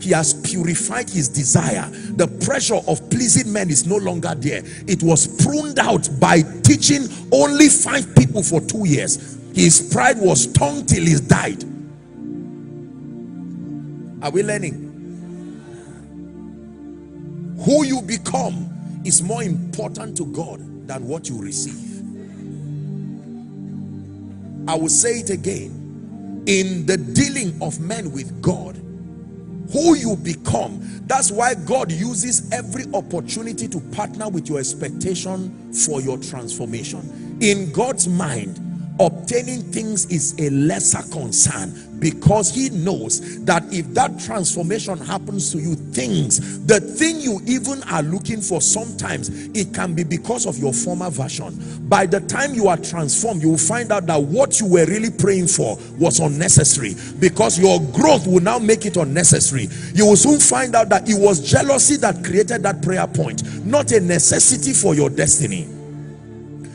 He has purified his desire. The pressure of pleasing men is no longer there. It was pruned out by teaching only 5 people for 2 years. His pride was stung till he died. Are we learning? Who you become is more important to God than what you receive. I will say it again. In the dealing of men with God, who you become, that's why God uses every opportunity to partner with your expectation for your transformation. In God's mind, obtaining things is a lesser concern, because he knows that if that transformation happens to you, the thing you even are looking for, sometimes it can be because of your former version. By the time you are transformed, you will find out that what you were really praying for was unnecessary, because your growth will now make it unnecessary. You will soon find out that it was jealousy that created that prayer point, not a necessity for your destiny.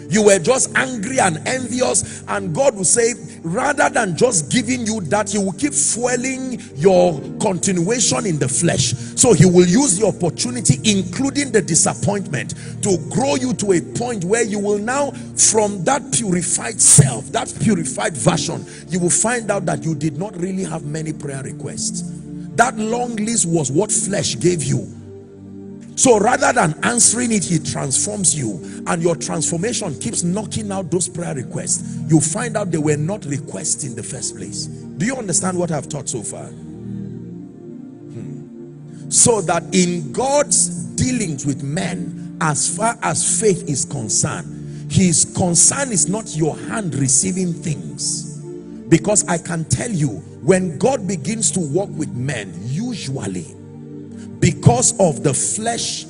You were just angry and envious, and God will say, rather than just giving you that, he will keep fueling your continuation in the flesh. So he will use the opportunity, including the disappointment, to grow you to a point where you will now, from that purified self, that purified version, you will find out that you did not really have many prayer requests. That long list was what flesh gave you. So rather than answering it, he transforms you, and your transformation keeps knocking out those prayer requests. You find out they were not requests in the first place. Do you understand what I've taught so far? So that in God's dealings with men, as far as faith is concerned, his concern is not your hand receiving things. Because I can tell you, when God begins to walk with men, usually, because of the flesh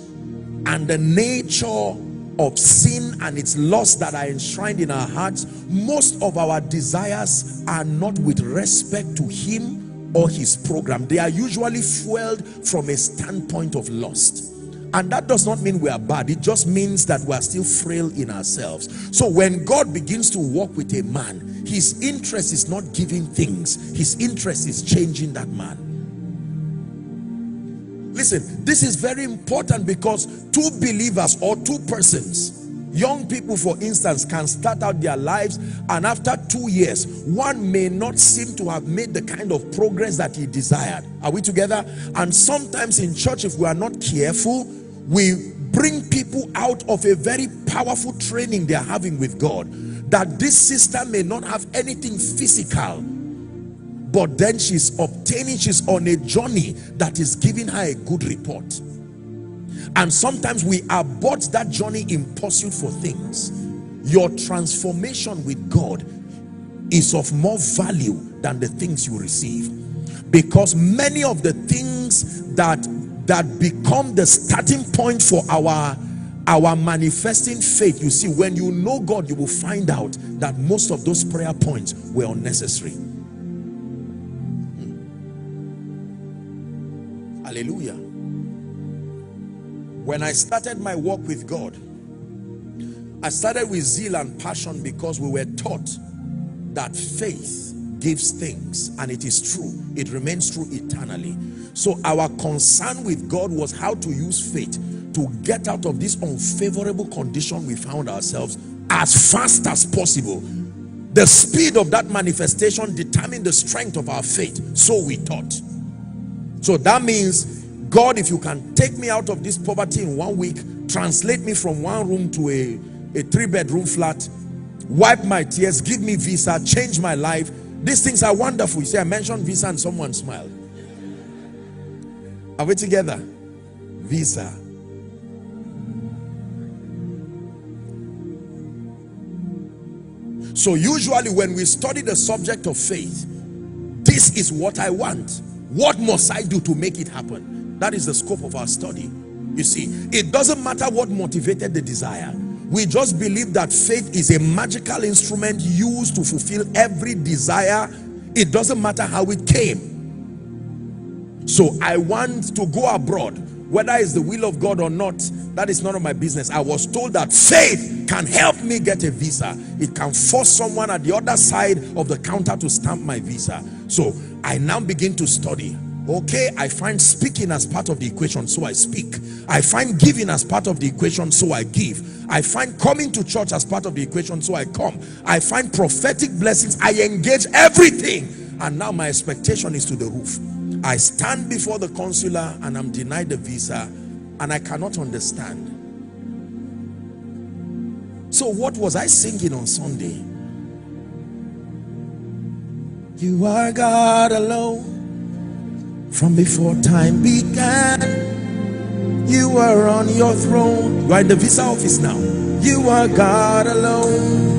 and the nature of sin and its lusts that are enshrined in our hearts, most of our desires are not with respect to him or his program. They are usually fueled from a standpoint of lust. And that does not mean we are bad. It just means that we are still frail in ourselves. So when God begins to walk with a man, his interest is not giving things. His interest is changing that man. Listen, this is very important, because 2 believers or 2 persons, young people for instance, can start out their lives, and after 2 years, one may not seem to have made the kind of progress that he desired. Are we together? And sometimes in church, if we are not careful, we bring people out of a very powerful training they are having with God, that this sister may not have anything physical, but then she's on a journey that is giving her a good report. And sometimes we abort that journey in pursuit for things. Your transformation with God is of more value than the things you receive, because many of the things that become the starting point for our manifesting faith, you see, when you know God, you will find out that most of those prayer points were unnecessary. Hallelujah. When I started my walk with God, I started with zeal and passion, because we were taught that faith gives things, and it is true. It remains true eternally. So our concern with God was how to use faith to get out of this unfavorable condition we found ourselves as fast as possible. The speed of that manifestation determined the strength of our faith, so we thought. So that means, God, if you can take me out of this poverty in 1 week, translate me from 1 room to a 3-bedroom flat, wipe my tears, give me visa, change my life. These things are wonderful. You see, I mentioned visa and someone smiled. Are we together? Visa. So usually when we study the subject of faith, this is what I want. What must I do to make it happen? That is the scope of our study. You see, it doesn't matter what motivated the desire. We just believe that faith is a magical instrument used to fulfill every desire. It doesn't matter how it came. So I want to go abroad. Whether it's the will of God or not, that is none of my business. I was told that faith can help me get a visa. It can force someone at the other side of the counter to stamp my visa. So I now begin to study. Okay, I find speaking as part of the equation, so I speak. I find giving as part of the equation, so I give. I find coming to church as part of the equation, so I come. I find prophetic blessings. I engage everything. And now my expectation is to the roof. I stand before the consular and I'm denied the visa, and I cannot understand. So what was I singing on Sunday? You are God alone. From before time began, you are on your throne. You are in the visa office now. You are God alone.